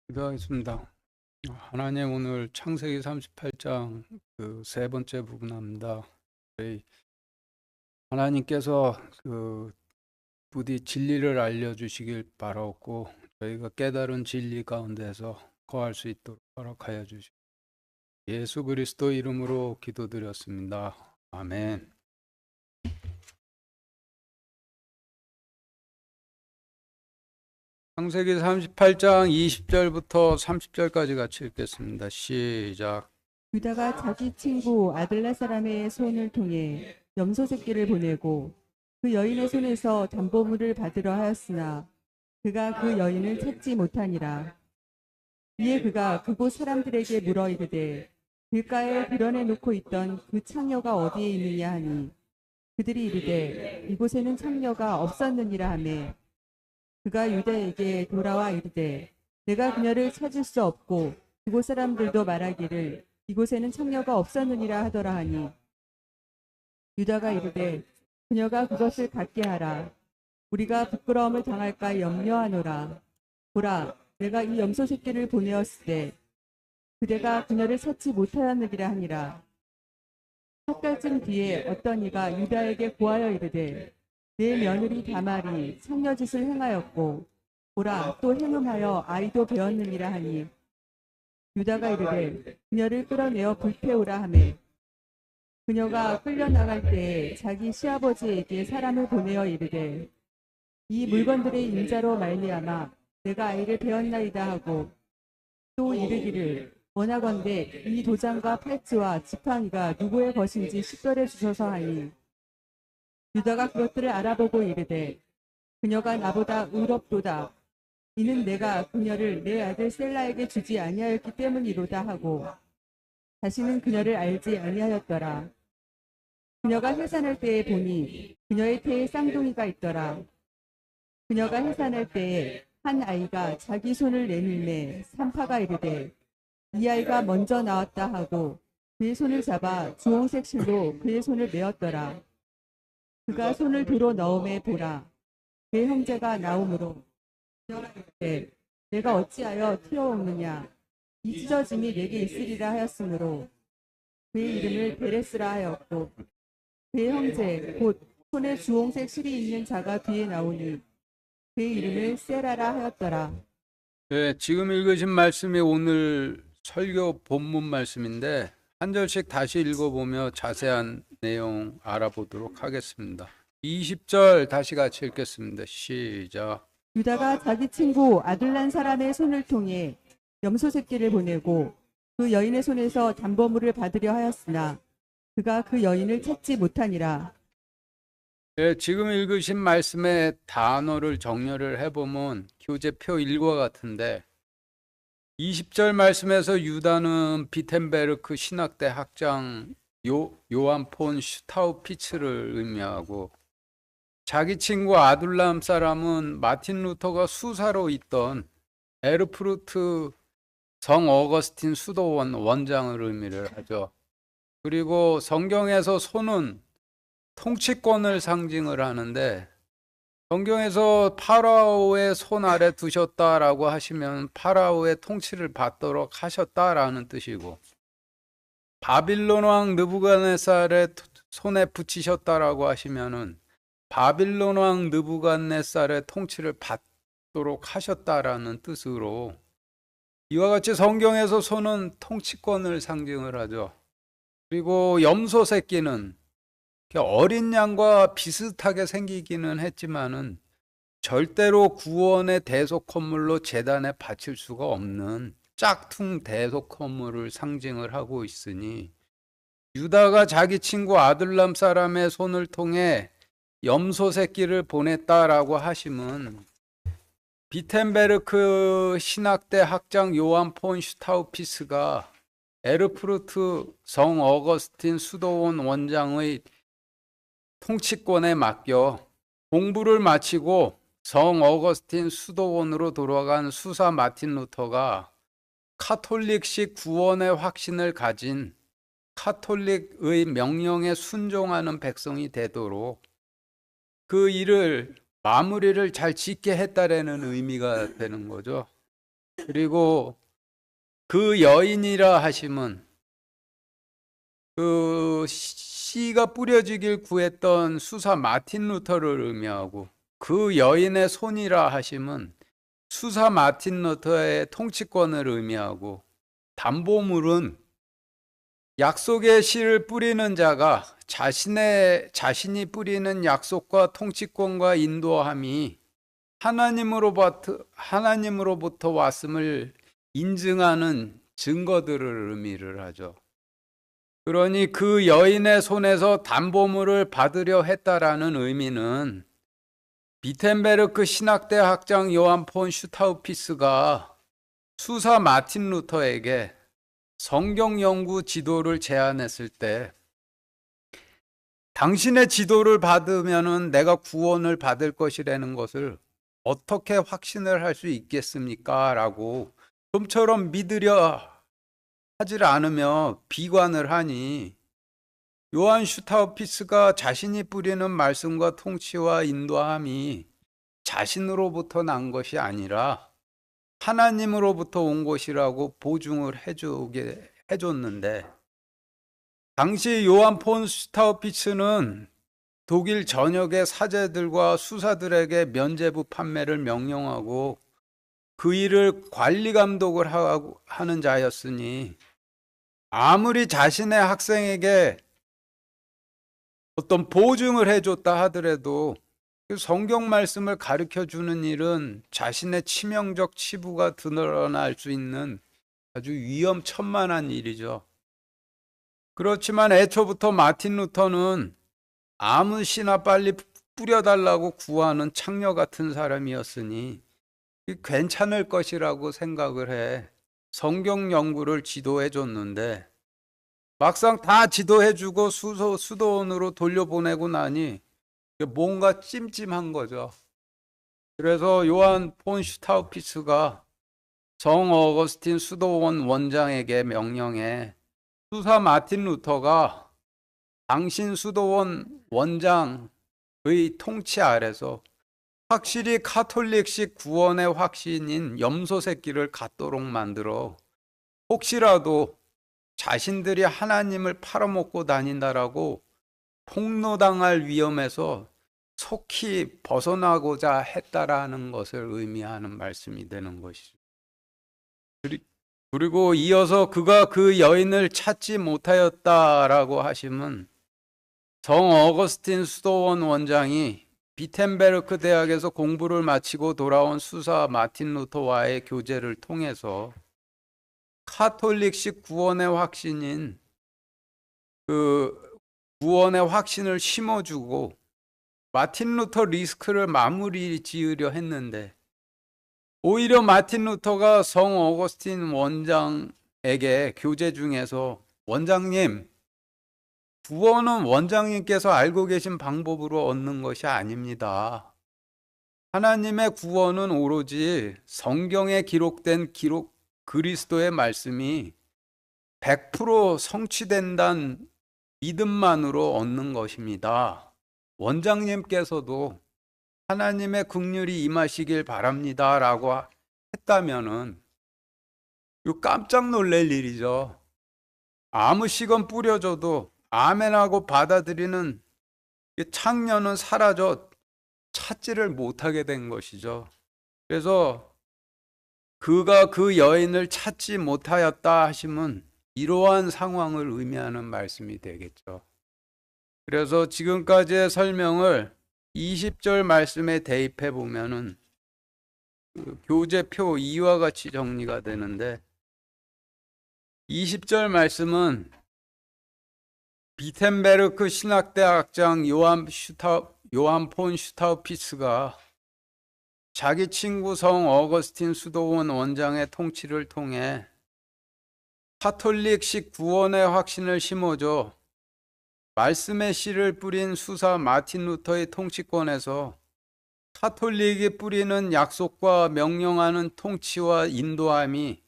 기도하겠습니다. 하나님, 오늘 창세기 38장 그 세 번째 부분합니다. 저희 하나님께서 부디 진리를 알려주시길 바라옵고 저희가 깨달은 진리 가운데서 거할 수 있도록 허락하여 주시고 예수 그리스도 이름으로 기도드렸습니다. 아멘. 창세기 38장 20절부터 30절까지 같이 읽겠습니다. 시작. 유다가 자기 친구 아들라 사람의 손을 통해 염소 새끼를 보내고 그 여인의 손에서 담보물을 받으려 하였으나 그가 그 여인을 찾지 못하니라. 이에 그가 그곳 사람들에게 물어 이르되 길가에 드러내 놓고 있던 그 창녀가 어디에 있느냐 하니 그들이 이르되 이곳에는 창녀가 없었느니라 하매 그가 유다에게 돌아와 이르되 내가 그녀를 찾을 수 없고 그곳 사람들도 말하기를 이곳에는 창녀가 없었느니라 하더라 하니 유다가 이르되 그녀가 그것을 갖게 하라. 우리가 부끄러움을 당할까 염려하노라. 보라, 내가 이 염소 새끼를 보내었을 때 그대가 그녀를 찾지 못하였느니라 하니라. 석 달쯤 뒤에 어떤 이가 유다에게 고하여 이르되 내 며느리 다말이 창녀짓을 행하였고 보라 또 행음하여 아이도 배었느니라 하니 유다가 이르되 그녀를 끌어내어 불태우라 하매 그녀가 끌려나갈 때에 자기 시아버지에게 사람을 보내어 이르되 이 물건들의 인자로 말미암아 내가 아이를 배었나이다 하고 또 이르기를 원하건대 이 도장과 팔찌와 지팡이가 누구의 것인지 식별해 주소서 하니 유다가 그것들을 알아보고 이르되 그녀가 나보다 의롭도다. 이는 내가 그녀를 내 아들 셀라에게 주지 아니하였기 때문이로다 하고 다시는 그녀를 알지 아니하였더라. 그녀가 해산할 때에 보니 그녀의 태에 쌍둥이가 있더라. 그녀가 해산할 때에 한 아이가 자기 손을 내밀매 산파가 이르되 이 아이가 먼저 나왔다 하고 그의 손을 잡아 주홍색 실로 그의 손을 메었더라. 그가 손을 들어 넣음에 보라 그의 형제가 나오므로 그녀가 이르되 내가 어찌하여 튀어오느냐 이 찢어짐이 내게 있으리라 하였으므로 그의 이름을 베레스라 하였고 그의 형제 곧 손에 주홍색 실이 있는 자가 뒤에 나오니 그의 이름을 세라라 하였더라. 네, 지금 읽으신 말씀이 오늘 설교 본문 말씀인데 한 절씩 다시 읽어보며 자세한 내용 알아보도록 하겠습니다. 20절 다시 같이 읽겠습니다. 시작. 유다가 자기 친구 아둘란 사람의 손을 통해 염소 새끼를 보내고 그 여인의 손에서 담보물을 받으려 하였으나 그가 그 여인을 찾지 못하니라. 네, 지금 읽으신 말씀의 단어를 정렬을 해보면 교재표 1과 같은데 20절 말씀에서 유다는 비텐베르크 신학대 학장 요한 폰 슈타우피츠를 의미하고 자기 친구 아둘람 사람은 마틴 루터가 수사로 있던 에르푸르트 성 어거스틴 수도원 원장을 의미를 하죠. 그리고 성경에서 손은 통치권을 상징을 하는데 성경에서 파라오의 손 아래 두셨다라고 하시면 파라오의 통치를 받도록 하셨다라는 뜻이고 바빌론 왕 느부갓네살의 손에 붙이셨다라고 하시면은 바빌론 왕 느부갓네살의 통치를 받도록 하셨다라는 뜻으로 이와 같이 성경에서 손은 통치권을 상징을 하죠. 그리고 염소 새끼는 어린 양과 비슷하게 생기기는 했지만은 절대로 구원의 대속 헌물로 제단에 바칠 수가 없는 짝퉁 대속 헌물을 상징을 하고 있으니 유다가 자기 친구 아둘람 사람의 손을 통해 염소 새끼를 보냈다라고 하심은 비텐베르크 신학대 학장 요한 폰 슈타우피스가 에르푸르트 성 어거스틴 수도원 원장의 통치권에 맡겨 공부를 마치고 성 어거스틴 수도원으로 돌아간 수사 마틴 루터가 카톨릭식 구원의 확신을 가진 카톨릭의 명령에 순종하는 백성이 되도록 그 일을 마무리를 잘 짓게 했다라는 의미가 되는 거죠. 그리고 그 여인이라 하심은 그 씨가 뿌려지길 구했던 수사 마틴 루터를 의미하고, 그 여인의 손이라 하심은 수사 마틴 루터의 통치권을 의미하고, 담보물은 약속의 씨를 뿌리는 자가 자신이 뿌리는 약속과 통치권과 인도함이 하나님으로부터 왔음을 인증하는 증거들을 의미를 하죠. 그러니 그 여인의 손에서 담보물을 받으려 했다라는 의미는 비텐베르크 신학대 학장 요한 폰 슈타우피스가 수사 마틴 루터에게 성경 연구 지도를 제안했을 때, 당신의 지도를 받으면은 내가 구원을 받을 것이라는 것을 어떻게 확신을 할 수 있겠습니까? 라고 좀처럼 믿으려 하질 않으며 비관을 하니, 요한 슈타우피스가 자신이 뿌리는 말씀과 통치와 인도함이 자신으로부터 난 것이 아니라 하나님으로부터 온 것이라고 보증을 해줬는데, 당시 요한 폰 슈타우피츠는 독일 전역의 사제들과 수사들에게 면죄부 판매를 명령하고 그 일을 관리 감독을 하는 자였으니, 아무리 자신의 학생에게 어떤 보증을 해줬다 하더라도 그 성경 말씀을 가르쳐 주는 일은 자신의 치명적 치부가 드러날 수 있는 아주 위험천만한 일이죠. 그렇지만 애초부터 마틴 루터는 아무 씨나 빨리 뿌려달라고 구하는 창녀 같은 사람이었으니 괜찮을 것이라고 생각을 해 성경 연구를 지도해 줬는데, 막상 다 지도해 주고 수도원으로 돌려보내고 나니 뭔가 찜찜한 거죠. 그래서 요한 폰 슈타우피스가 성 어거스틴 수도원 원장에게 명령해 수사 마틴 루터가 당신 수도원 원장의 통치 아래서 확실히 카톨릭식 구원의 확신인 염소 새끼를 갖도록 만들어 혹시라도 자신들이 하나님을 팔아먹고 다닌다라고 폭로당할 위험에서 속히 벗어나고자 했다라는 것을 의미하는 말씀이 되는 것이죠. 그리고 이어서 그가 그 여인을 찾지 못하였다라고 하심은 성 어거스틴 수도원 원장이 비텐베르크 대학에서 공부를 마치고 돌아온 수사 마틴 루터와의 교제를 통해서 카톨릭식 구원의 확신인 그 구원의 확신을 심어주고 마틴 루터 리스크를 마무리 지으려 했는데, 오히려 마틴 루터가 성 어거스틴 원장에게 교제 중에서 원장님, 구원은 원장님께서 알고 계신 방법으로 얻는 것이 아닙니다. 하나님의 구원은 오로지 성경에 기록된 그리스도의 말씀이 100% 성취된다는 믿음만으로 얻는 것입니다. 원장님께서도 하나님의 긍휼이 임하시길 바랍니다 라고 했다면은 이거 깜짝 놀랄 일이죠. 아무 씨건 뿌려줘도 아멘하고 받아들이는 창녀는 사라져 찾지를 못하게 된 것이죠. 그래서 그가 그 여인을 찾지 못하였다 하심은 이러한 상황을 의미하는 말씀이 되겠죠. 그래서 지금까지의 설명을 20절 말씀에 대입해 보면은 그 교재표 2와 같이 정리가 되는데, 20절 말씀은 비텐베르크 신학대학장 요한 폰 슈타우피스가 자기 친구 성 어거스틴 수도원 원장의 통치를 통해 카톨릭식 구원의 확신을 심어줘 말씀의 씨를 뿌린 수사 마틴 루터의 통치권에서 카톨릭이 뿌리는 약속과 명령하는 통치와 인도함이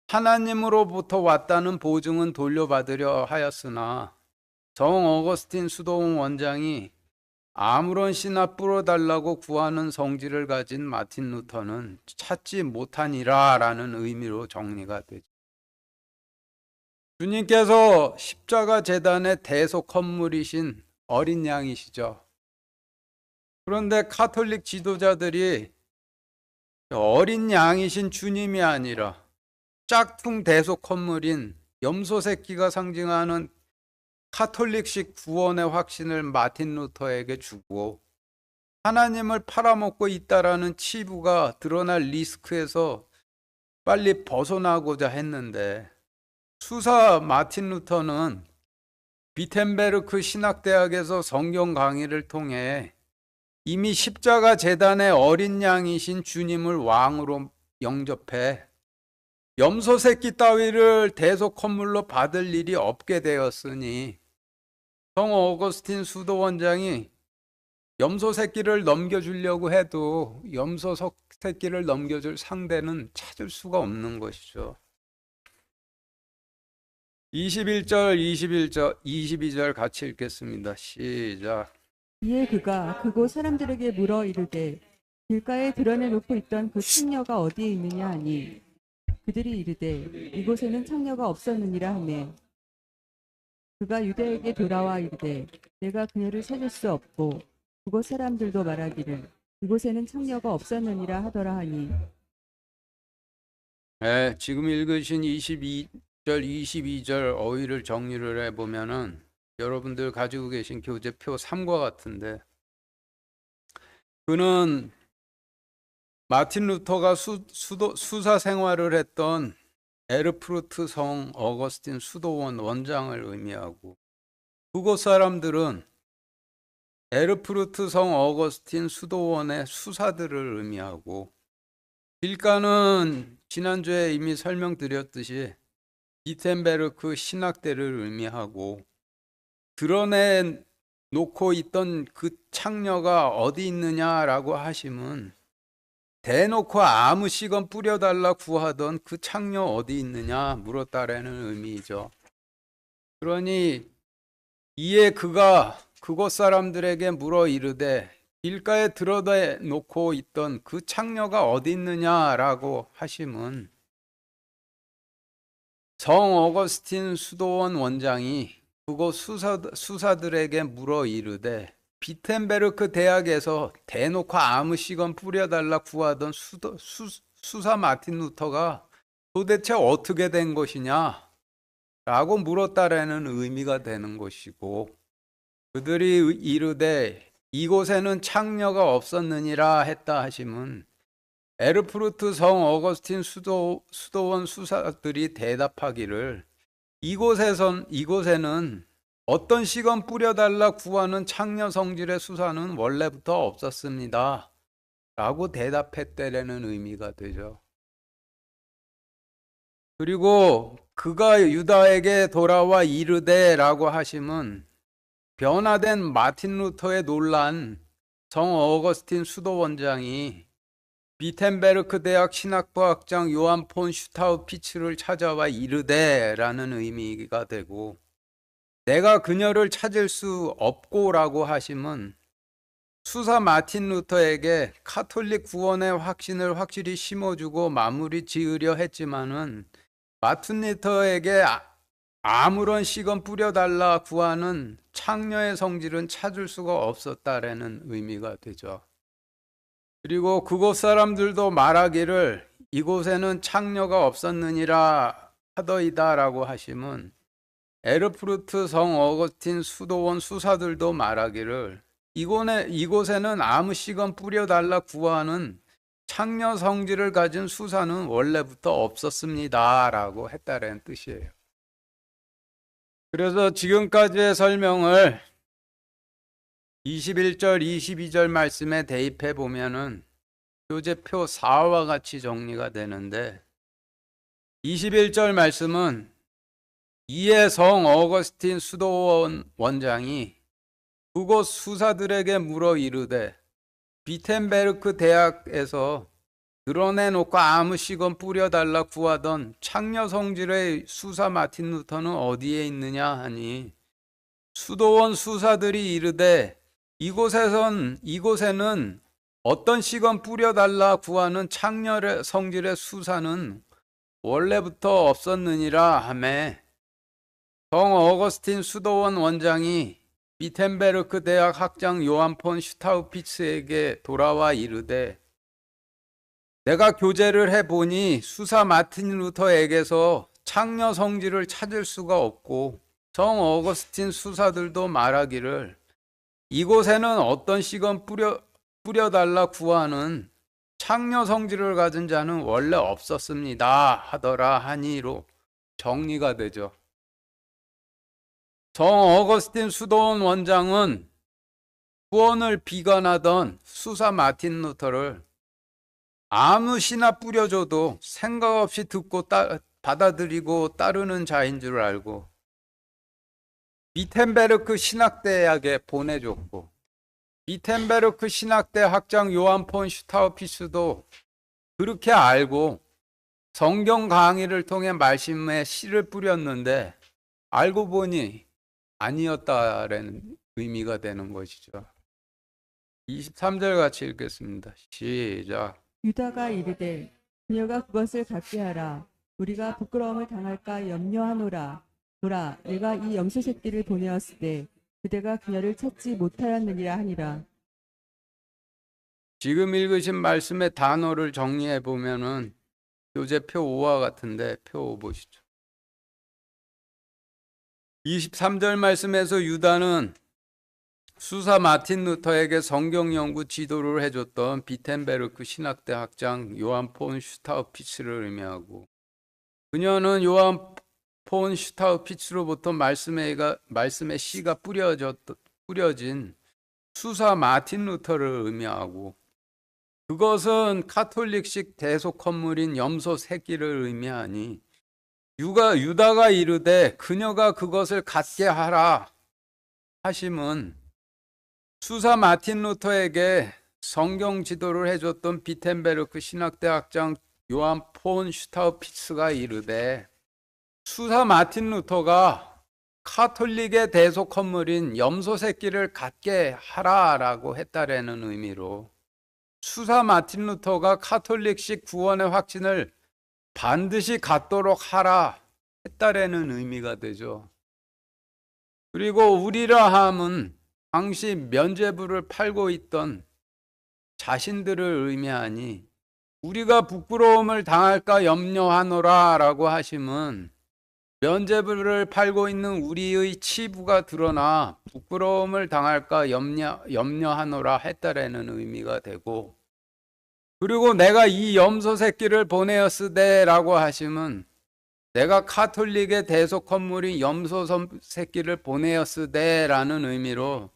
하나님으로부터 왔다는 보증은 돌려받으려 하였으나 성 어거스틴 수도원 원장이 아무런 씨나 뿌려달라고 구하는 성질을 가진 마틴 루터는 찾지 못하니라 라는 의미로 정리가 되죠. 주님께서 십자가 재단의 대속 헌물이신 어린 양이시죠. 그런데 카톨릭 지도자들이 어린 양이신 주님이 아니라 짝퉁 대속 헌물인 염소 새끼가 상징하는 카톨릭식 구원의 확신을 마틴 루터에게 주고 하나님을 팔아먹고 있다라는 치부가 드러날 리스크에서 빨리 벗어나고자 했는데, 수사 마틴 루터는 비텐베르크 신학대학에서 성경 강의를 통해 이미 십자가 재단의 어린 양이신 주님을 왕으로 영접해 염소 새끼 따위를 대속 헌물로 받을 일이 없게 되었으니 성 어거스틴 수도 원장이 염소 새끼를 넘겨주려고 해도 염소 새끼를 넘겨줄 상대는 찾을 수가 없는 것이죠. 21절, 22절 같이 읽겠습니다. 시작. 이에 그가 그곳 사람들에게 물어 이르되 길가에 드러내놓고 있던 그 창녀가 어디에 있느냐 하니 그들이 이르되 이곳에는 창녀가 없었느니라 하매 그가 유대에게 돌아와 이르되 내가 그녀를 찾을 수 없고 그곳 사람들도 말하기를 이곳에는 창녀가 없었느니라 하더라 하니. 네, 지금 읽으신 22절, 22절 어휘를 정리를 해보면은 여러분들 가지고 계신 교재표 3과 같은데, 그는 마틴 루터가 수사 생활을 했던 에르푸르트 성 어거스틴 수도원 원장을 의미하고, 그곳 사람들은 에르푸르트 성 어거스틴 수도원의 수사들을 의미하고, 길가는 지난주에 이미 설명드렸듯이 비텐베르크 신학대를 의미하고, 드러내 놓고 있던 그 창녀가 어디 있느냐라고 하시면 대놓고 아무 씨건 뿌려달라 구하던 그 창녀 어디 있느냐 물었다라는 의미이죠. 그러니 이에 그가 그곳 사람들에게 물어 이르되 길가에 드러내 놓고 있던 그 창녀가 어디 있느냐라고 하심은 성 어거스틴 수도원 원장이 그곳 수사들에게 물어 이르되 비텐베르크 대학에서 대놓고 아무 씨건 뿌려달라 구하던 수사 마틴 루터가 도대체 어떻게 된 것이냐 라고 물었다라는 의미가 되는 것이고, 그들이 이르되 이곳에는 창녀가 없었느니라 했다 하심은 에르푸르트 성 어거스틴 수도원 수사들이 대답하기를 이곳에는 어떤 씨건 뿌려달라 구하는 창녀 성질의 수사는 원래부터 없었습니다 라고 대답했다라는 의미가 되죠. 그리고 그가 유다에게 돌아와 이르되 라고 하심은 변화된 마틴 루터의 놀란 성 어거스틴 수도 원장이 비텐베르크 대학 신학부 학장 요한 폰 슈타우피츠를 찾아와 이르되 라는 의미가 되고, 내가 그녀를 찾을 수 없고 라고 하심은 수사 마틴 루터에게 카톨릭 구원의 확신을 확실히 심어주고 마무리 지으려 했지만은 마틴 루터에게 아무런 씨건 뿌려달라 구하는 창녀의 성질은 찾을 수가 없었다라는 의미가 되죠. 그리고 그곳 사람들도 말하기를 이곳에는 창녀가 없었느니라 하더이다 라고 하심은 에르푸르트 성 어거스틴 수도원 수사들도 말하기를 이곳에는 아무 씨건 뿌려달라 구하는 창녀 성질을 가진 수사는 원래부터 없었습니다 라고 했다는 뜻이에요. 그래서 지금까지의 설명을 21절, 22절 말씀에 대입해 보면은 교재표 4와 같이 정리가 되는데, 21절 말씀은 이에 성 어거스틴 수도원 원장이 그곳 수사들에게 물어 이르되 비텐베르크 대학에서 드러내놓고 아무 씨건 뿌려달라 구하던 창녀 성질의 수사 마틴 루터는 어디에 있느냐 하니 수도원 수사들이 이르되 이곳에는 어떤 시건 뿌려달라 구하는 창녀의 성질의 수사는 원래부터 없었느니라 하매 성 어거스틴 수도원 원장이 비텐베르크 대학 학장 요한 폰 슈타우피츠에게 돌아와 이르되 내가 교제를 해보니 수사 마틴 루터에게서 창녀 성질을 찾을 수가 없고 성 어거스틴 수사들도 말하기를 이곳에는 어떤 시건 뿌려달라 구하는 창녀 성질을 가진 자는 원래 없었습니다 하더라 하니로 정리가 되죠. 성 어거스틴 수도원 원장은 구원을 비관하던 수사 마틴 루터를 아무 시나 뿌려줘도 생각 없이 듣고 받아들이고 따르는 자인 줄 알고 비텐베르크 신학대학에 보내줬고 비텐베르크 신학대 학장 요한 폰 슈타우피스도 그렇게 알고 성경 강의를 통해 말씀에 씨를 뿌렸는데 알고 보니 아니었다라는 의미가 되는 것이죠. 23절 같이 읽겠습니다. 시작. 유다가 이르되 그녀가 그것을 갖게 하라. 우리가 부끄러움을 당할까 염려하노라. 보라, 내가 이 염소 새끼를 보내었을 때 그대가 그녀를 찾지 못하였느니라 하니라. 지금 읽으신 말씀의 단어를 정리해 보면은 교재표 5와 같은데 표 5 보시죠. 23절 말씀에서 유다는 수사 마틴 루터에게 성경 연구 지도를 해줬던 비텐베르크 신학대 학장 요한 폰 슈타우피츠를 의미하고 그녀는 요한 폰 슈타우피츠로부터 말씀의 씨가 뿌려진 수사 마틴 루터를 의미하고 그것은 카톨릭식 대속 건물인 염소 새끼를 의미하니 유다가 이르되 그녀가 그것을 갖게 하라 하심은 수사 마틴 루터에게 성경 지도를 해줬던 비텐베르크 신학대 학장 요한 폰 슈타우피츠가 이르되 수사 마틴 루터가 카톨릭의 대속 건물인 염소 새끼를 갖게 하라라고 했다라는 의미로 수사 마틴 루터가 카톨릭식 구원의 확신을 반드시 갖도록 하라 했다라는 의미가 되죠. 그리고 우리라 함은 당시 면죄부를 팔고 있던 자신들을 의미하니 우리가 부끄러움을 당할까 염려하노라 라고 하심은 면죄부를 팔고 있는 우리의 치부가 드러나 부끄러움을 당할까 염려하노라 했다라는 의미가 되고 그리고 내가 이 염소 새끼를 보내었으되 라고 하심은 내가 카톨릭의 대속 건물인 염소 새끼를 보내었으되 라는 의미로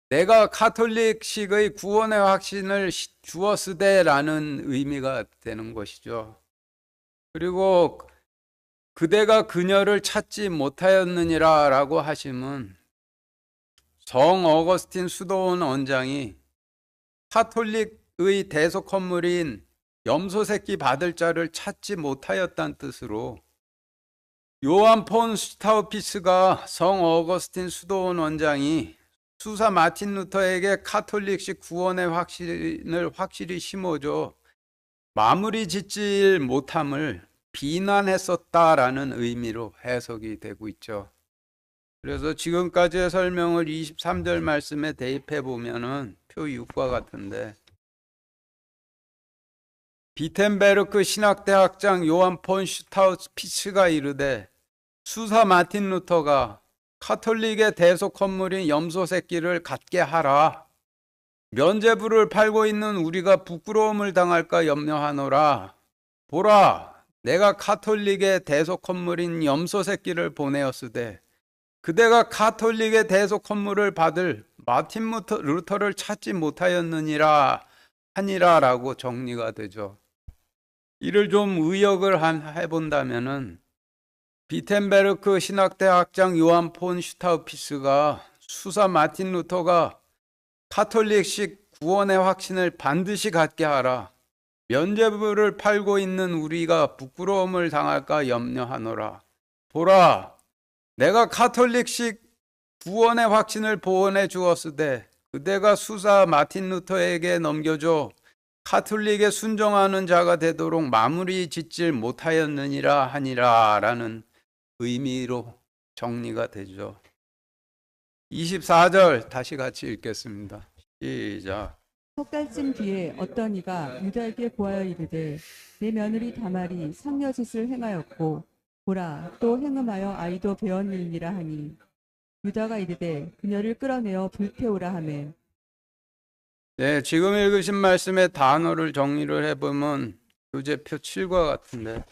내가 카톨릭식의 구원의 확신을 주었으되 라는 의미가 되는 것이죠. 그리고 그대가 그녀를 찾지 못하였느니라 라고 하심은 성 어거스틴 수도원 원장이 카톨릭의 대속 건물인 염소 새끼 받을 자를 찾지 못하였다는 뜻으로 요한 폰 슈타우피스가 성 어거스틴 수도원 원장이 수사 마틴 루터에게 카톨릭식 구원의 확신을 확실히 심어줘 마무리 짓질 못함을 비난했었다라는 의미로 해석이 되고 있죠. 그래서 지금까지의 설명을 23절 말씀에 대입해 보면은 표 6과 같은데 비텐베르크 신학대 학장 요한 폰 슈타우피츠가 이르되 수사 마틴 루터가 카톨릭의 대속 건물인 염소 새끼를 갖게 하라. 면죄부를 팔고 있는 우리가 부끄러움을 당할까 염려하노라. 보라, 내가 카톨릭의 대속 건물인 염소 새끼를 보내었으되 그대가 카톨릭의 대속 건물을 받을 마틴 루터를 찾지 못하였느니라 하니라라고 정리가 되죠. 이를 좀 의역을 해본다면은 비텐베르크 신학대 학장 요한 폰 슈타우피스가 수사 마틴 루터가 카톨릭식 구원의 확신을 반드시 갖게 하라. 면죄부를 팔고 있는 우리가 부끄러움을 당할까 염려하노라. 보라, 내가 카톨릭식 구원의 확신을 보원해 주었으되 그대가 수사 마틴 루터에게 넘겨줘 카톨릭에 순종하는 자가 되도록 마무리 짓질 못하였느니라 하니라 라는 의미로 정리가 되죠. 24절 다시 같이 읽겠습니다. 시작. 석 달쯤 뒤에 어떤 이가 유다에게 고하여 이르되 내 며느리 다말이 상녀짓을 행하였고 보라 또 행음하여 아이도 배었느니라 하니 유다가 이르되 그녀를 끌어내어 불태우라 하매 네, 지금 읽으신 말씀의 단어를 정리를 해보면 교재표 7과 같은데,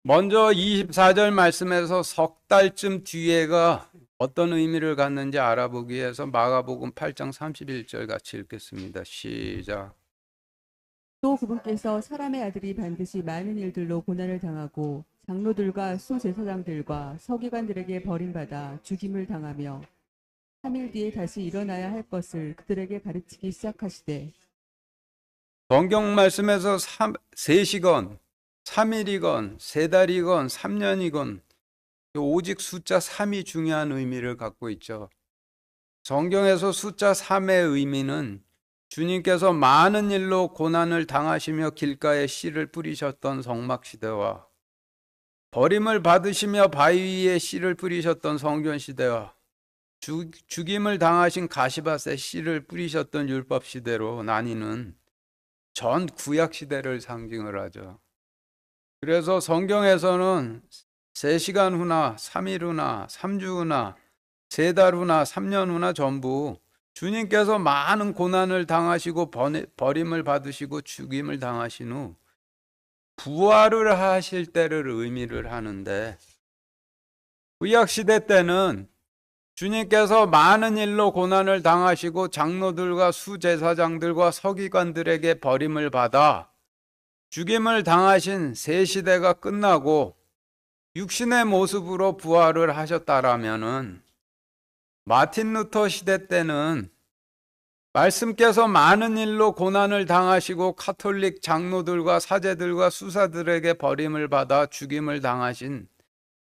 먼저 24절 말씀에서 석 달쯤 뒤에가 어떤 의미를 갖는지 알아보기 위해서 마가복음 8장 31절 같이 읽겠습니다. 시작. 또 그분께서 사람의 아들이 반드시 많은 일들로 고난을 당하고 장로들과 수제사장들과 서기관들에게 버림받아 죽임을 당하며 3일 뒤에 다시 일어나야 할 것을 그들에게 가르치기 시작하시되 성경 말씀에서 3시건, 3일이건, 3달이건, 3년이건 오직 숫자 3이 중요한 의미를 갖고 있죠. 성경에서 숫자 3의 의미는 주님께서 많은 일로 고난을 당하시며 길가에 씨를 뿌리셨던 성막시대와 버림을 받으시며 바위 위에 씨를 뿌리셨던 성전시대와 죽임을 당하신 가시밭에 씨를 뿌리셨던 율법시대로 나뉘는 전 구약시대를 상징을 하죠. 그래서 성경에서는 3시간 후나 3일 후나 3주 후나 3달 후나 3년 후나 전부 주님께서 많은 고난을 당하시고 버림을 받으시고 죽임을 당하신 후 부활을 하실 때를 의미를 하는데, 구약시대 때는 주님께서 많은 일로 고난을 당하시고 장로들과 수제사장들과 서기관들에게 버림을 받아 죽임을 당하신 새 시대가 끝나고 육신의 모습으로 부활을 하셨다라면은, 마틴 루터 시대 때는 말씀께서 많은 일로 고난을 당하시고 카톨릭 장로들과 사제들과 수사들에게 버림을 받아 죽임을 당하신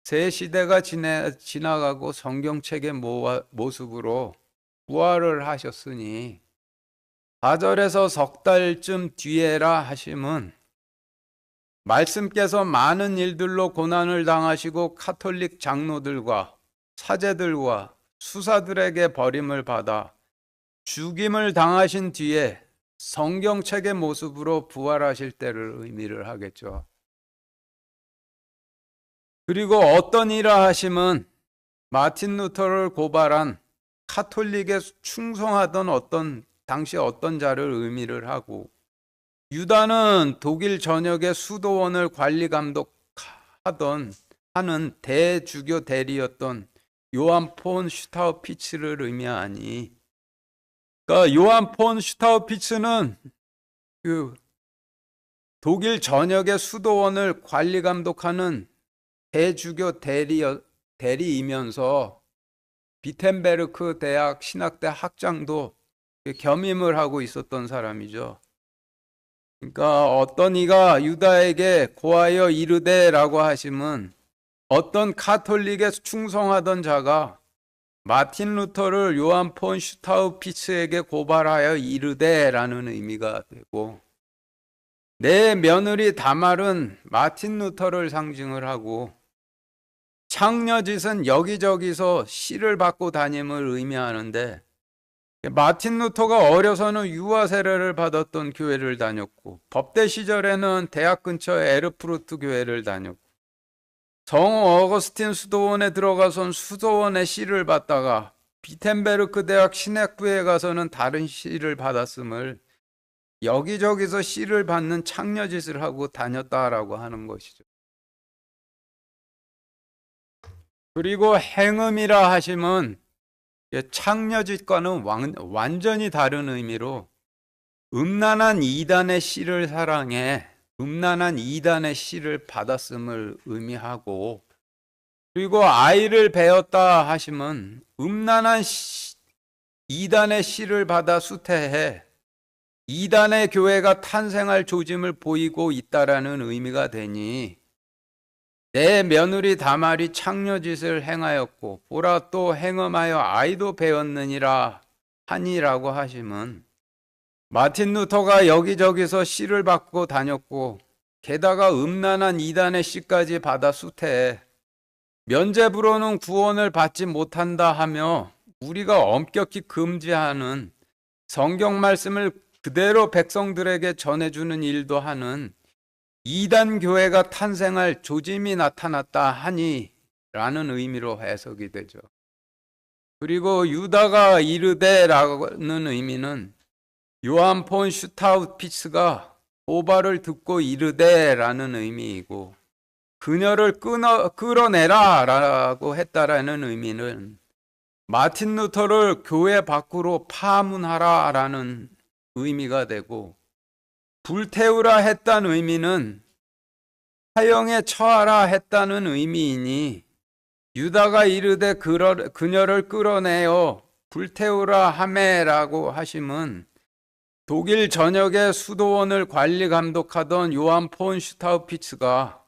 새 시대가 지나가고 성경책의 모습으로 부활을 하셨으니 4절에서 석 달쯤 뒤에라 하심은 말씀께서 많은 일들로 고난을 당하시고 카톨릭 장로들과 사제들과 수사들에게 버림을 받아 죽임을 당하신 뒤에 성경책의 모습으로 부활하실 때를 의미를 하겠죠. 그리고 어떤 일을 하심은 마틴 루터를 고발한 카톨릭에 충성하던 당시 어떤 자를 의미를 하고, 유다는 독일 전역의 수도원을 관리 하는 대주교 대리였던 요한 폰 슈타우피츠를 의미하니, 그러니까 요한 폰 슈타우피츠는 그 독일 전역의 수도원을 관리 감독하는 대주교 대리이면서 비텐베르크 대학 신학대 학장도 겸임을 하고 있었던 사람이죠. 그러니까 어떤 이가 유다에게 고하여 이르되라고 하심은 어떤 카톨릭에 충성하던 자가 마틴 루터를 요한 폰 슈타우피츠에게 고발하여 이르되라는 의미가 되고, 내 며느리 다말은 마틴 루터를 상징을 하고, 창녀짓은 여기저기서 씨를 받고 다님을 의미하는데, 마틴 루터가 어려서는 유아 세례를 받았던 교회를 다녔고, 법대 시절에는 대학 근처 에르푸르트 교회를 다녔고, 성 어거스틴 수도원에 들어가선 수도원의 씨를 받다가 비텐베르크 대학 신학부에 가서는 다른 씨를 받았음을 여기저기서 씨를 받는 창녀짓을 하고 다녔다라고 하는 것이죠. 그리고 행음이라 하심은 창녀짓과는 완전히 다른 의미로 음란한 이단의 씨를 사랑해 음란한 이단의 씨를 받았음을 의미하고, 그리고 아이를 배었다 하심은 음란한 이단의 씨를 받아 수태해 이단의 교회가 탄생할 조짐을 보이고 있다라는 의미가 되니, 내 며느리 다말이 창녀짓을 행하였고 보라 또 행음하여 아이도 배웠느니라 하니라고 하심은, 마틴 루터가 여기저기서 씨를 받고 다녔고 게다가 음란한 이단의 씨까지 받아 수태해 면죄부로는 구원을 받지 못한다 하며 우리가 엄격히 금지하는 성경 말씀을 그대로 백성들에게 전해주는 일도 하는 이단 교회가 탄생할 조짐이 나타났다 하니 라는 의미로 해석이 되죠. 그리고 유다가 이르되라는 의미는 요한 폰 슈타우피츠가 고발을 듣고 이르되라는 의미이고, 그녀를 끌어내라 라고 했다라는 의미는 마틴 루터를 교회 밖으로 파문하라 라는 의미가 되고, 불태우라 했다는 의미는 사형에 처하라 했다는 의미이니, 유다가 이르되 그녀를 끌어내어 불태우라 하매라고 하심은 독일 전역의 수도원을 관리 감독하던 요한 폰 슈타우피츠가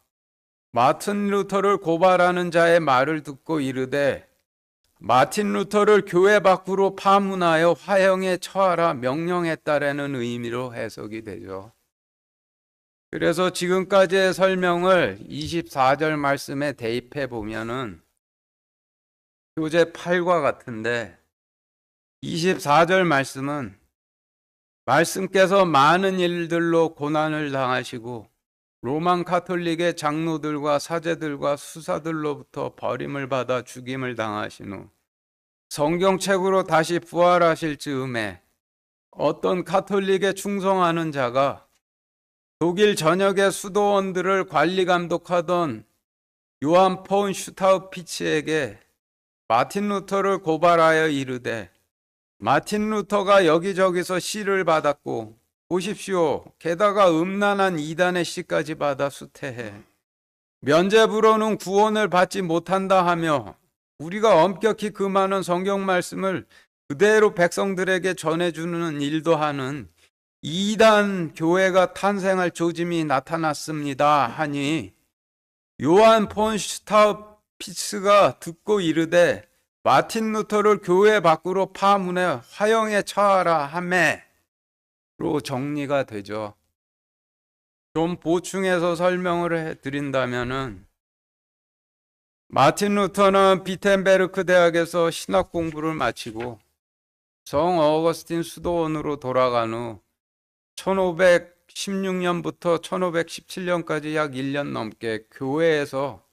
마틴 루터를 고발하는 자의 말을 듣고 이르되 마틴 루터를 교회 밖으로 파문하여 화형에 처하라 명령했다라는 의미로 해석이 되죠. 그래서 지금까지의 설명을 24절 말씀에 대입해 보면은 교재 8과 같은데, 24절 말씀은 말씀께서 많은 일들로 고난을 당하시고 로만 가톨릭의 장로들과 사제들과 수사들로부터 버림을 받아 죽임을 당하신 후 성경책으로 다시 부활하실 즈음에 어떤 가톨릭에 충성하는 자가 독일 전역의 수도원들을 관리 감독하던 요한 폰 슈타우피츠에게 마틴 루터를 고발하여 이르되, 마틴 루터가 여기저기서 씨를 받았고 보십시오, 게다가 음란한 이단의 씨까지 받아 수태해 면죄부로는 구원을 받지 못한다 하며 우리가 엄격히 금하는 성경 말씀을 그대로 백성들에게 전해주는 일도 하는 이단 교회가 탄생할 조짐이 나타났습니다 하니, 요한 폰 슈타우피츠가 듣고 이르되 마틴 루터를 교회 밖으로 파문해 화형에 처하라 하매로 정리가 되죠. 좀 보충해서 설명을 해드린다면은, 마틴 루터는 비텐베르크 대학에서 신학 공부를 마치고 성 어거스틴 수도원으로 돌아간 후 1516년부터 1517년까지 약 1년 넘게 교회에서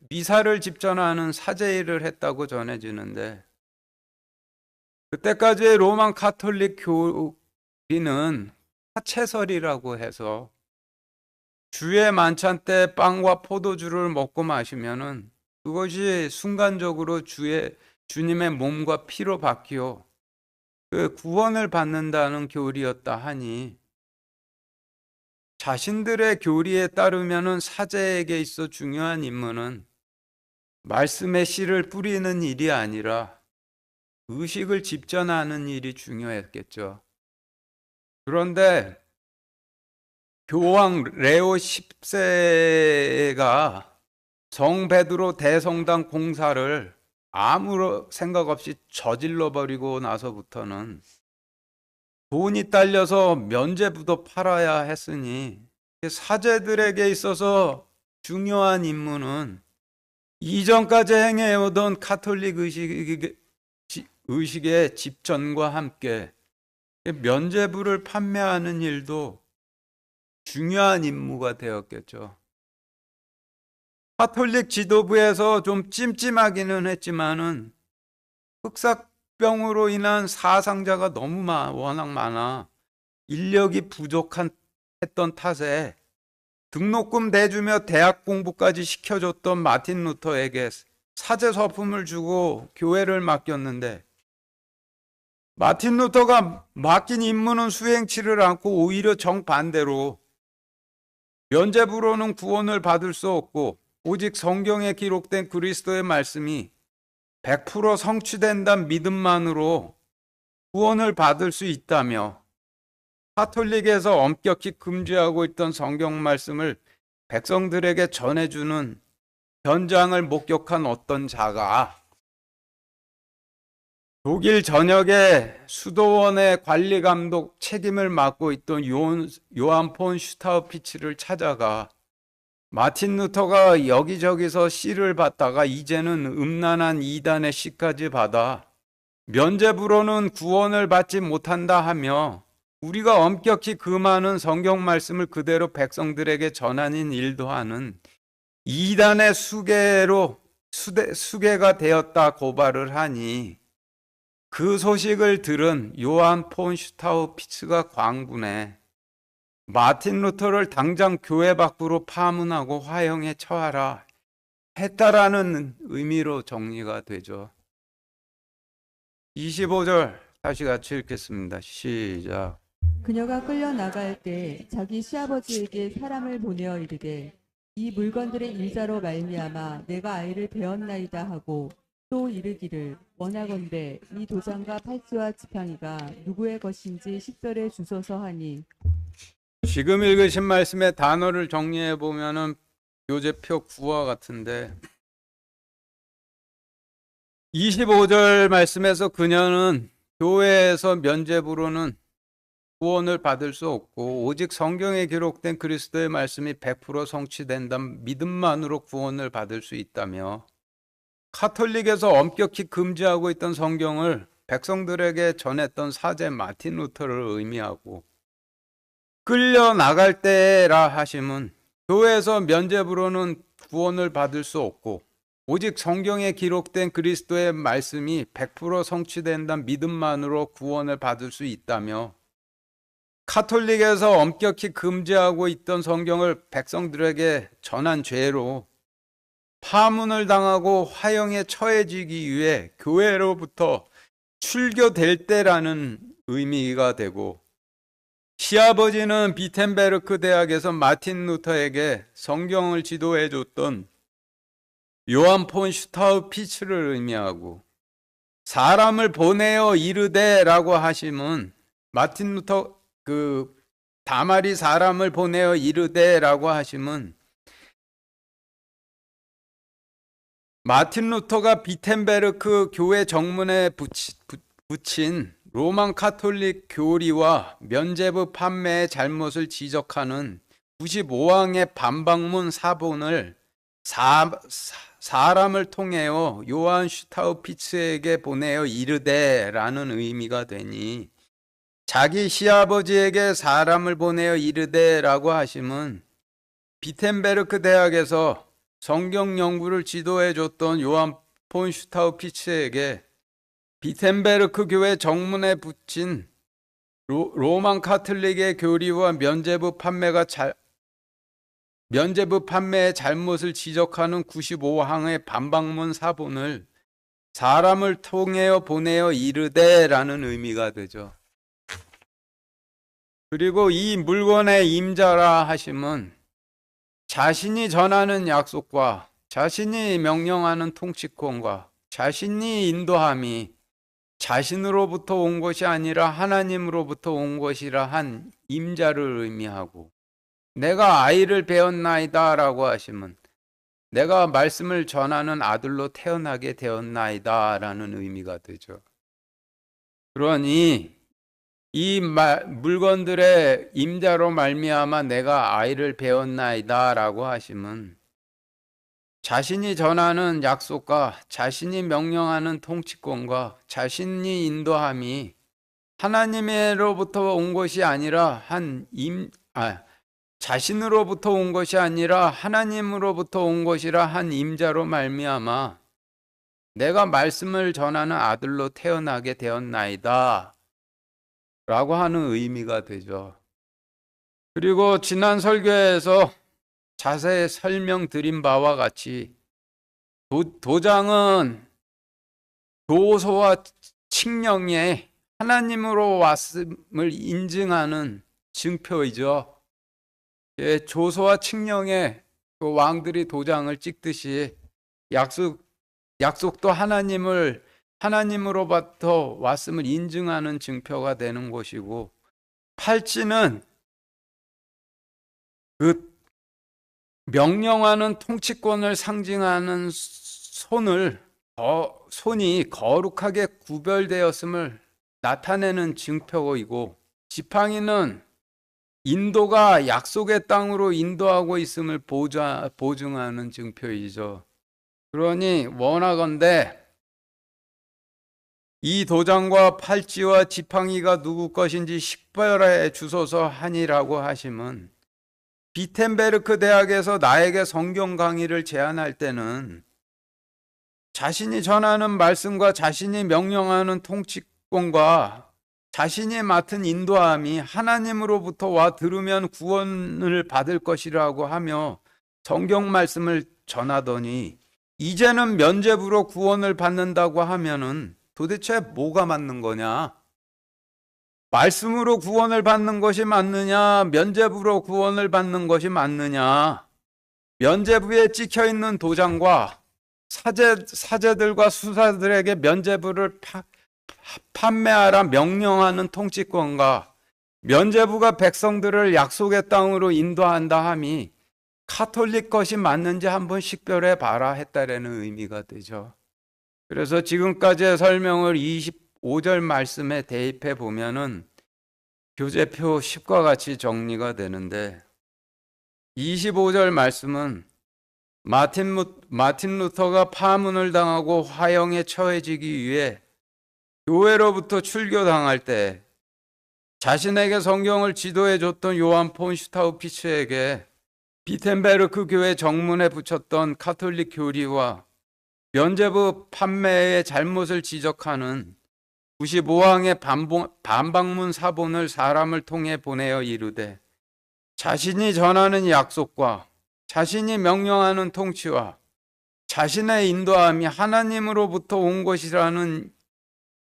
미사를 집전하는 사제일을 했다고 전해지는데, 그때까지의 로만 가톨릭 교리는 화채설이라고 해서 주의 만찬 때 빵과 포도주를 먹고 마시면은 그것이 순간적으로 주님의 몸과 피로 바뀌어 그 구원을 받는다는 교리였다 하니, 자신들의 교리에 따르면은 사제에게 있어 중요한 임무는 말씀의 씨를 뿌리는 일이 아니라 의식을 집전하는 일이 중요했겠죠. 그런데 교황 레오 10세가 성 베드로 대성당 공사를 아무 생각 없이 저질러 버리고 나서부터는 돈이 딸려서 면죄부도 팔아야 했으니, 사제들에게 있어서 중요한 임무는 이전까지 행해오던 가톨릭 의식의 집전과 함께 면죄부를 판매하는 일도 중요한 임무가 되었겠죠. 가톨릭 지도부에서 좀 찜찜하기는 했지만은 흑사병으로 인한 사상자가 너무 워낙 많아 인력이 부족했던 탓에 등록금 대주며 대학 공부까지 시켜줬던 마틴 루터에게 사제 서품을 주고 교회를 맡겼는데, 마틴 루터가 맡긴 임무는 수행치를 않고 오히려 정반대로 면죄부로는 구원을 받을 수 없고 오직 성경에 기록된 그리스도의 말씀이 100% 성취된다는 믿음만으로 구원을 받을 수 있다며 가톨릭에서 엄격히 금지하고 있던 성경 말씀을 백성들에게 전해주는 현장을 목격한 어떤 자가 독일 전역의 수도원의 관리 감독 책임을 맡고 있던 요한 폰 슈타우피츠를 찾아가 마틴 루터가 여기저기서 씨를 받다가 이제는 음란한 이단의 씨까지 받아 면죄부로는 구원을 받지 못한다 하며 우리가 엄격히 그 많은 성경 말씀을 그대로 백성들에게 전하는 일도 하는 이단의 수괴가 되었다 고발을 하니 그 소식을 들은 요한 폰 슈타우피츠가 광분해 마틴 루터를 당장 교회 밖으로 파문하고 화형에 처하라 했다라는 의미로 정리가 되죠. 25절 다시 같이 읽겠습니다. 시작. 그녀가 끌려 나갈 때 자기 시아버지에게 사람을 보내어 이르되 이 물건들의 임자로 말미암아 내가 아이를 배었나이다 하고 또 이르기를 원하건대 이 도장과 팔찌와 지팡이가 누구의 것인지 식별해 주소서 하니 지금 읽으신 말씀의 단어를 정리해 보면은 교재표 9와 같은데 25절 말씀에서 그녀는 교회에서 면죄부로는 구원을 받을 수 없고 오직 성경에 기록된 그리스도의 말씀이 100% 성취된다면 믿음만으로 구원을 받을 수 있다며 카톨릭에서 엄격히 금지하고 있던 성경을 백성들에게 전했던 사제 마틴 루터를 의미하고 끌려 나갈 때라 하심은 교회에서 면죄부로는 구원을 받을 수 없고 오직 성경에 기록된 그리스도의 말씀이 100% 성취된다는 믿음만으로 구원을 받을 수 있다며 카톨릭에서 엄격히 금지하고 있던 성경을 백성들에게 전한 죄로 파문을 당하고 화형에 처해지기 위해 교회로부터 출교될 때라는 의미가 되고 시아버지는 비텐베르크 대학에서 마틴 루터에게 성경을 지도해 줬던 요한 폰 슈타우피츠를 의미하고 사람을 보내어 이르되라고 하심은 마틴 루터 다말이 사람을 보내어 이르되라고 하심은 마틴 루터가 비텐베르크 교회 정문에 붙인 로만 카톨릭 교리와 면죄부 판매의 잘못을 지적하는 95항의 반박문 사본을 사람을 통하여 요한 슈타우피츠에게 보내어 이르되라는 의미가 되니 자기 시아버지에게 사람을 보내어 이르되라고 하심은 비텐베르크 대학에서 성경 연구를 지도해 줬던 요한 폰 슈타우피츠에게 비텐베르크 교회 정문에 붙인 로만 카톨릭의 교리와 면죄부 판매의 잘못을 지적하는 95항의 반박문 사본을 사람을 통하여 보내어 이르되라는 의미가 되죠. 그리고 이 물건의 임자라 하심은 자신이 전하는 약속과 자신이 명령하는 통치권과 자신이 인도함이 자신으로부터 온 것이 아니라 하나님으로부터 온 것이라 한 임자를 의미하고 내가 아이를 배었나이다 라고 하시면 내가 말씀을 전하는 아들로 태어나게 되었나이다 라는 의미가 되죠. 그러니 이 물건들의 임자로 말미암아 내가 아이를 배었나이다 라고 하시면 자신이 전하는 약속과 자신이 명령하는 통치권과 자신이 인도함이 하나님으로부터 온 것이 아니라 자신으로부터 온 것이 아니라 하나님으로부터 온 것이라 한 임자로 말미암아 내가 말씀을 전하는 아들로 태어나게 되었나이다 라고 하는 의미가 되죠. 그리고 지난 설교에서 자세히 설명드린 바와 같이 도장은 도소와 칙령의 하나님으로 왔음을 인증하는 증표이죠. 조소와 칙령의 그 왕들이 도장을 찍듯이 약속도 하나님으로부터 왔음을 인증하는 증표가 되는 것이고 팔찌는 그 명령하는 통치권을 상징하는 손이 거룩하게 구별되었음을 나타내는 증표이고, 지팡이는 인도가 약속의 땅으로 인도하고 있음을 보증하는 증표이죠. 그러니 원하건대 이 도장과 팔찌와 지팡이가 누구 것인지 식별해 주소서 하니라고 하심은, 비텐베르크 대학에서 나에게 성경 강의를 제안할 때는 자신이 전하는 말씀과 자신이 명령하는 통치권과 자신이 맡은 인도함이 하나님으로부터 와 들으면 구원을 받을 것이라고 하며 성경 말씀을 전하더니, 이제는 면죄부로 구원을 받는다고 하면은 도대체 뭐가 맞는 거냐? 말씀으로 구원을 받는 것이 맞느냐? 면죄부로 구원을 받는 것이 맞느냐? 면죄부에 찍혀 있는 도장과 사제들과 수사들에게 면죄부를 판매하라 명령하는 통치권과 면죄부가 백성들을 약속의 땅으로 인도한다 함이 카톨릭 것이 맞는지 한번 식별해 봐라 했다라는 의미가 되죠. 그래서 지금까지의 설명을 25절 말씀에 대입해 보면은 교재표 10과 같이 정리가 되는데, 25절 말씀은 마틴 루터가 파문을 당하고 화형에 처해지기 위해 교회로부터 출교당할 때 자신에게 성경을 지도해 줬던 요한 폰 슈타우피츠에게 비텐베르크 교회 정문에 붙였던 카톨릭 교리와 면죄부 판매의 잘못을 지적하는 95항의 반박문 사본을 사람을 통해 보내어 이르되, 자신이 전하는 약속과 자신이 명령하는 통치와 자신의 인도함이 하나님으로부터 온 것이라는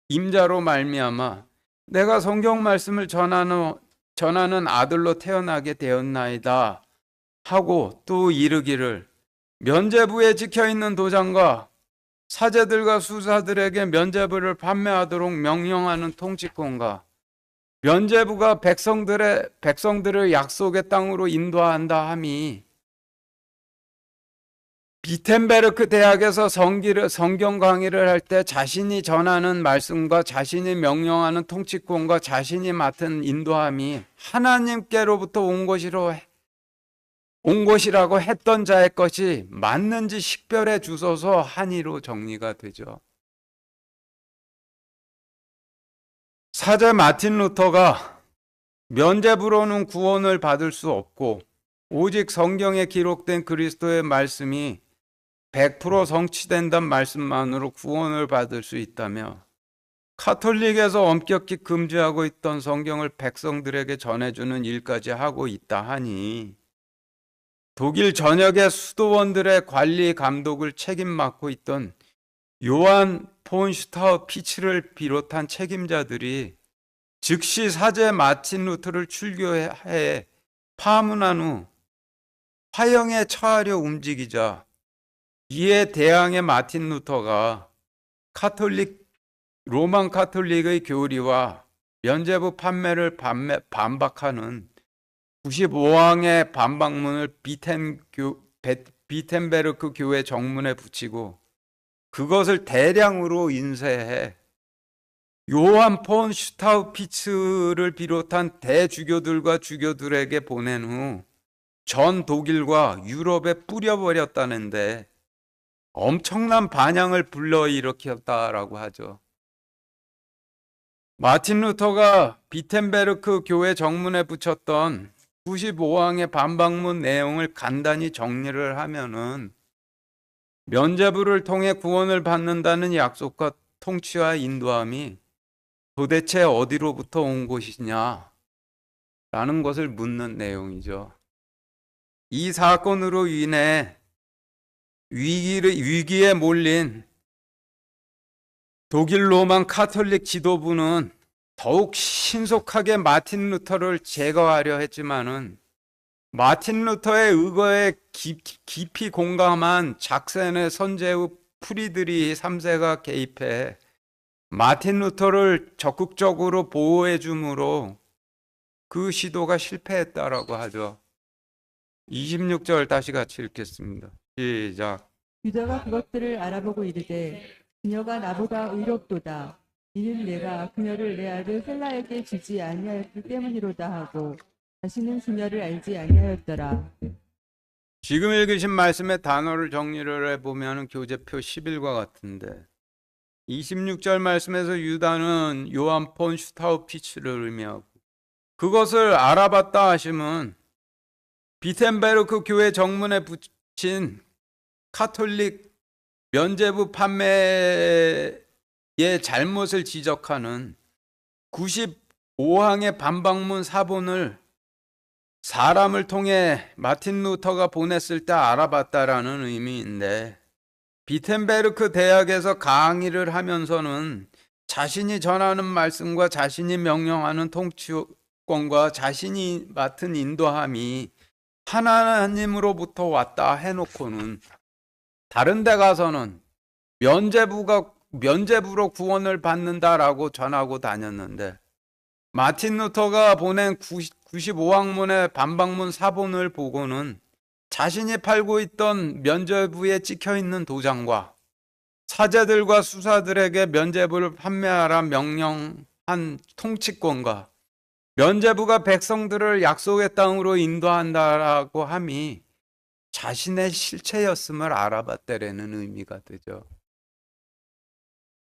임자로 말미암아 내가 성경 말씀을 전하는 아들로 태어나게 되었나이다 하고, 또 이르기를 면죄부에 찍혀있는 도장과 사제들과 수사들에게 면죄부를 판매하도록 명령하는 통치권과 면죄부가 백성들을 약속의 땅으로 인도한다 함이 비텐베르크 대학에서 성경 강의를 할 때 자신이 전하는 말씀과 자신이 명령하는 통치권과 자신이 맡은 인도함이 하나님께로부터 온 것이라고 했던 자의 것이 맞는지 식별해 주소서 하니로 정리가 되죠. 사제 마틴 루터가 면죄부로는 구원을 받을 수 없고 오직 성경에 기록된 그리스도의 말씀이 100% 성취된다는 말씀만으로 구원을 받을 수 있다며, 카톨릭에서 엄격히 금지하고 있던 성경을 백성들에게 전해주는 일까지 하고 있다 하니, 독일 전역의 수도원들의 관리 감독을 책임 맡고 있던 요한 폰 슈타우피츠를 비롯한 책임자들이 즉시 사제 마틴 루터를 출교해 파문한 후 화형에 처하려 움직이자, 이에 대항의 마틴 루터가 로만 카톨릭의 교리와 면죄부 판매를 반박하는 95항의 반박문을 비텐베르크 교회 정문에 붙이고 그것을 대량으로 인쇄해 요한 폰 슈타우피츠를 비롯한 대주교들과 주교들에게 보낸 후 전 독일과 유럽에 뿌려버렸다는데 엄청난 반향을 불러일으켰다라고 하죠. 마틴 루터가 비텐베르크 교회 정문에 붙였던 95항의 반박문 내용을 간단히 정리를 하면은, 면죄부를 통해 구원을 받는다는 약속과 통치와 인도함이 도대체 어디로부터 온 것이냐 라는 것을 묻는 내용이죠. 이 사건으로 인해 위기에 몰린 독일 로만 카톨릭 지도부는 더욱 신속하게 마틴 루터를 제거하려 했지만은, 마틴 루터의 의거에 깊이 공감한 작센의 선제후 프리드리히 3세가 개입해 마틴 루터를 적극적으로 보호해 주므로 그 시도가 실패했다라고 하죠. 26절 다시 같이 읽겠습니다. 시작. 유다가 그것들을 알아보고 이르되 그녀가 나보다 의롭도다. 이는 내가 그녀를 내 아들 셀라에게 주지 아니하였기 때문이로다 하고 다시는 그녀를 알지 아니하였더라. 지금 읽으신 말씀의 단어를 정리를 해보면 교재표 11과 같은데 26절 말씀에서 유다는 요한 폰 슈타우피츠를 의미하고 그것을 알아봤다 하시면 비텐베르크 교회 정문에 붙인 카톨릭 면죄부 판매의 잘못을 지적하는 95항의 반박문 사본을 사람을 통해 마틴 루터가 보냈을 때 알아봤다라는 의미인데 비텐베르크 대학에서 강의를 하면서는 자신이 전하는 말씀과 자신이 명령하는 통치권과 자신이 맡은 인도함이 하나님으로부터 왔다 해놓고는 다른 데 가서는 면죄부로 구원을 받는다라고 전하고 다녔는데 마틴 루터가 보낸 95학문의 반박문 사본을 보고는 자신이 팔고 있던 면죄부에 찍혀있는 도장과 사제들과 수사들에게 면죄부를 판매하라 명령한 통치권과 면죄부가 백성들을 약속의 땅으로 인도한다라고 함이 자신의 실체였음을 알아봤다라는 의미가 되죠.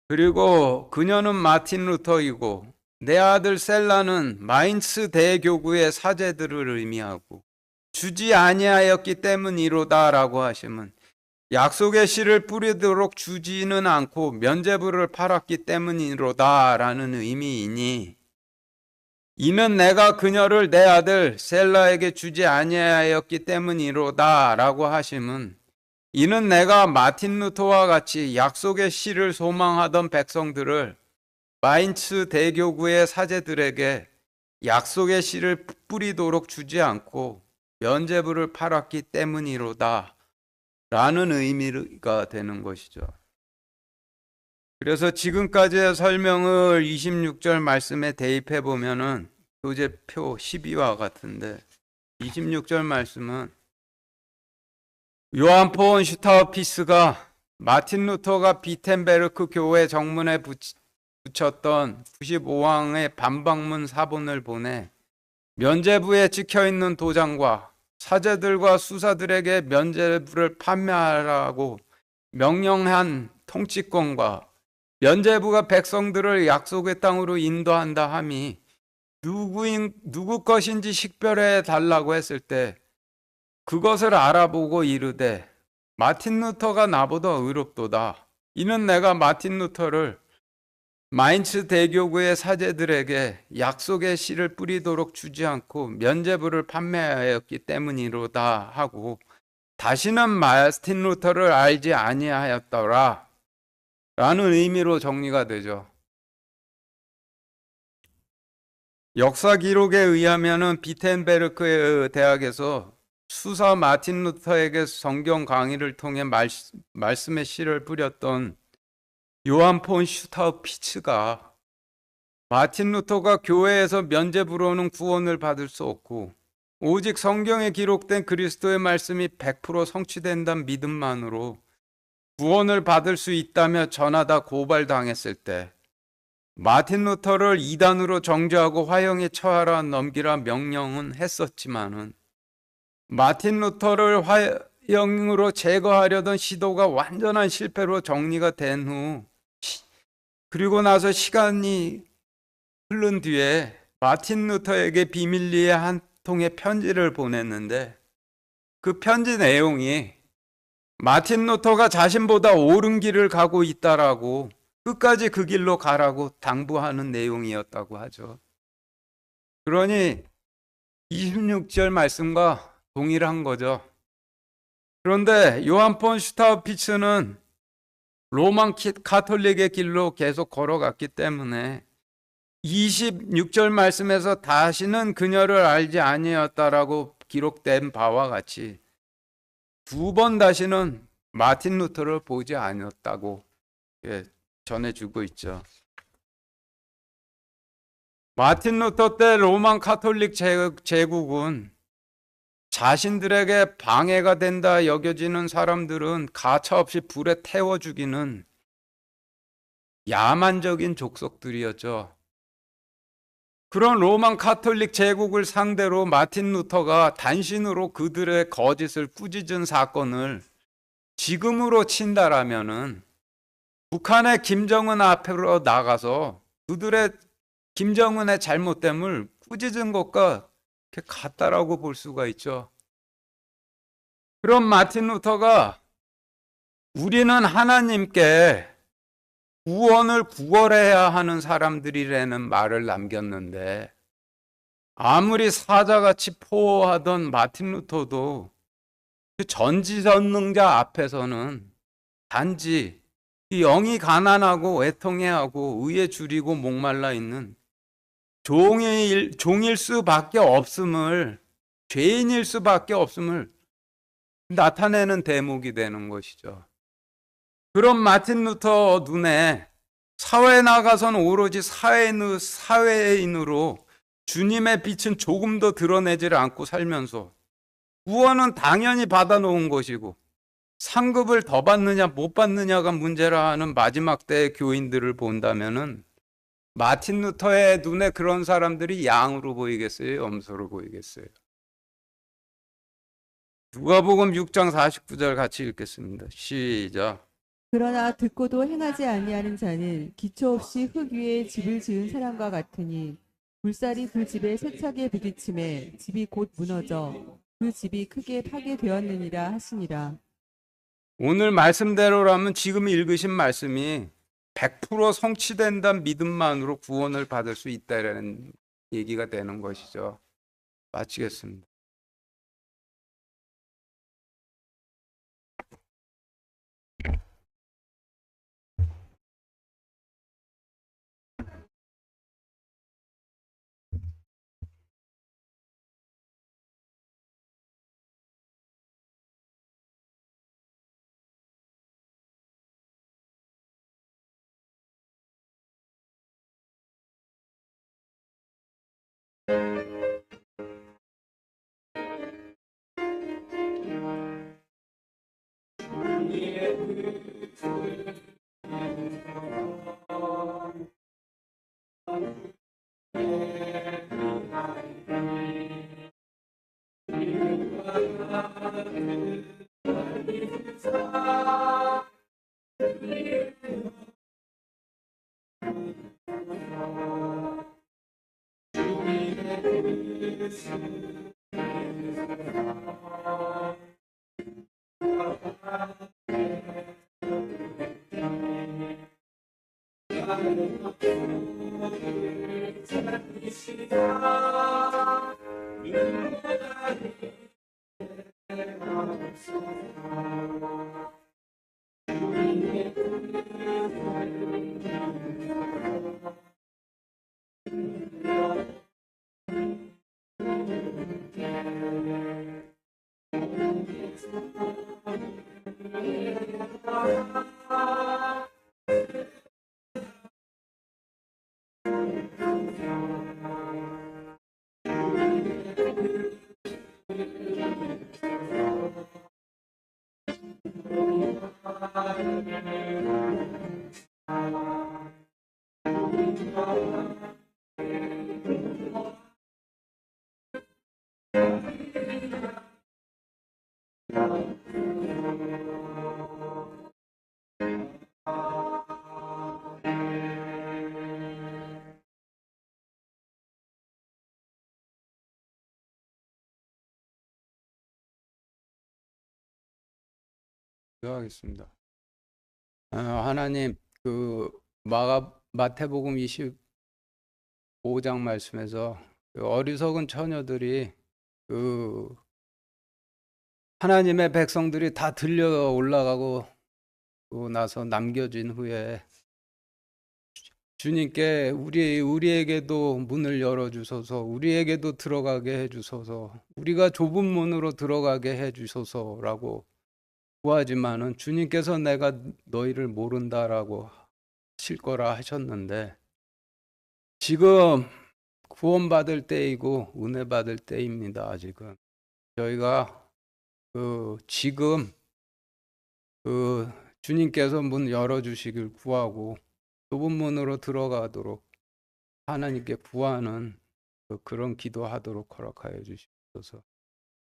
그리고 그녀는 마틴 루터이고 내 아들 셀라는 마인츠 대교구의 사제들을 의미하고 주지 아니하였기 때문이로다라고 하시면 약속의 씨를 뿌리도록 주지는 않고 면죄부를 팔았기 때문이로다라는 의미이니 이는 내가 그녀를 내 아들 셀라에게 주지 아니하였기 때문이로다라고 하시면 이는 내가 마틴 루터와 같이 약속의 씨를 소망하던 백성들을 마인츠 대교구의 사제들에게 약속의 씨를 뿌리도록 주지 않고 면죄부를 팔았기 때문이로다 라는 의미가 되는 것이죠. 그래서 지금까지의 설명을 26절 말씀에 대입해 보면은 교재표 12와 같은데 26절 말씀은 요한 폰 슈타우피스가 마틴 루터가 비텐베르크 교회 정문에 붙였던 95항의 반박문 사본을 보내 면죄부에 찍혀있는 도장과 사제들과 수사들에게 면죄부를 판매하라고 명령한 통치권과 면죄부가 백성들을 약속의 땅으로 인도한다 함이 누구 것인지 식별해 달라고 했을 때 그것을 알아보고 이르되 마틴 루터가 나보다 의롭도다. 이는 내가 마틴 루터를 마인츠 대교구의 사제들에게 약속의 씨를 뿌리도록 주지 않고 면죄부를 판매하였기 때문이로다 하고 다시는 마틴 루터를 알지 아니하였더라 라는 의미로 정리가 되죠. 역사 기록에 의하면 비텐베르크 대학에서 수사 마틴 루터에게 성경 강의를 통해 말씀의 씨를 뿌렸던 요한 폰 슈타우피츠가 마틴 루터가 교회에서 면죄부로는 구원을 받을 수 없고 오직 성경에 기록된 그리스도의 말씀이 100% 성취된다는 믿음만으로 구원을 받을 수 있다며 전하다 고발당했을 때 마틴 루터를 이단으로 정죄하고 화형에 처하라 넘기라 명령은 했었지만은 마틴 루터를 화형으로 제거하려던 시도가 완전한 실패로 정리가 된 후 그리고 나서 시간이 흐른 뒤에 마틴 루터에게 비밀리에 한 통의 편지를 보냈는데 그 편지 내용이 마틴 루터가 자신보다 옳은 길을 가고 있다라고 끝까지 그 길로 가라고 당부하는 내용이었다고 하죠. 그러니 26절 말씀과 동일한 거죠. 그런데 요한 폰 슈타우피츠는 로만 카톨릭의 길로 계속 걸어갔기 때문에 26절 말씀에서 다시는 그녀를 알지 아니었다라고 기록된 바와 같이 두 번 다시는 마틴 루터를 보지 않았다고 전해주고 있죠. 마틴 루터 때 로만 카톨릭 제국은 자신들에게 방해가 된다 여겨지는 사람들은 가차없이 불에 태워 죽이는 야만적인 족속들이었죠. 그런 로만 카톨릭 제국을 상대로 마틴 루터가 단신으로 그들의 거짓을 꾸짖은 사건을 지금으로 친다라면은 북한의 김정은 앞으로 나가서 그들의 김정은의 잘못됨을 꾸짖은 것과 같다라고 볼 수가 있죠. 그럼 마틴 루터가 우리는 하나님께 구원을 구걸해야 하는 사람들이라는 말을 남겼는데, 아무리 사자같이 포효하던 마틴 루터도 그 전지전능자 앞에서는 단지 이 영이 가난하고 애통해하고 의에 줄이고 목말라 있는 종일 수밖에 없음을, 죄인일 수밖에 없음을 나타내는 대목이 되는 것이죠. 그런 마틴 루터 눈에 사회에 나가서는 오로지 사회인으로 주님의 빛은 조금 더 드러내질 않고 살면서 구원은 당연히 받아놓은 것이고 상급을 더 받느냐 못 받느냐가 문제라 하는 마지막 때의 교인들을 본다면은 마틴 루터의 눈에 그런 사람들이 양으로 보이겠어요? 염소로 보이겠어요? 누가복음 6장 49절 같이 읽겠습니다. 시작. 그러나 듣고도 행하지 아니하는 자는 기초 없이 흙 위에 집을 지은 사람과 같으니 물살이 그 집에 세차게 부딪힘에 집이 곧 무너져 그 집이 크게 파괴되었느니라 하시니라. 오늘 말씀대로라면 지금 읽으신 말씀이 100% 성취된다는 믿음만으로 구원을 받을 수 있다라는 얘기가 되는 것이죠. 마치겠습니다. 기도하겠습니다. 하나님, 그 마태복음 25장 말씀에서 그 어리석은 처녀들이 그 하나님의 백성들이 다 들려 올라가고 나서 남겨진 후에 주님께 우리에게도 문을 열어주소서, 우리에게도 들어가게 해주소서, 우리가 좁은 문으로 들어가게 해주소서라고 구하지만은 주님께서 내가 너희를 모른다라고 하실 거라 하셨는데, 지금 구원받을 때이고 은혜 받을 때입니다. 아직은 저희가 지금 주님께서 문 열어주시길 구하고 좁은 문으로 들어가도록 하나님께 구하는 그런 기도하도록 허락하여 주시옵소서.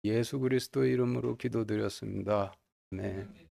예수 그리스도 이름으로 기도드렸습니다. 아멘.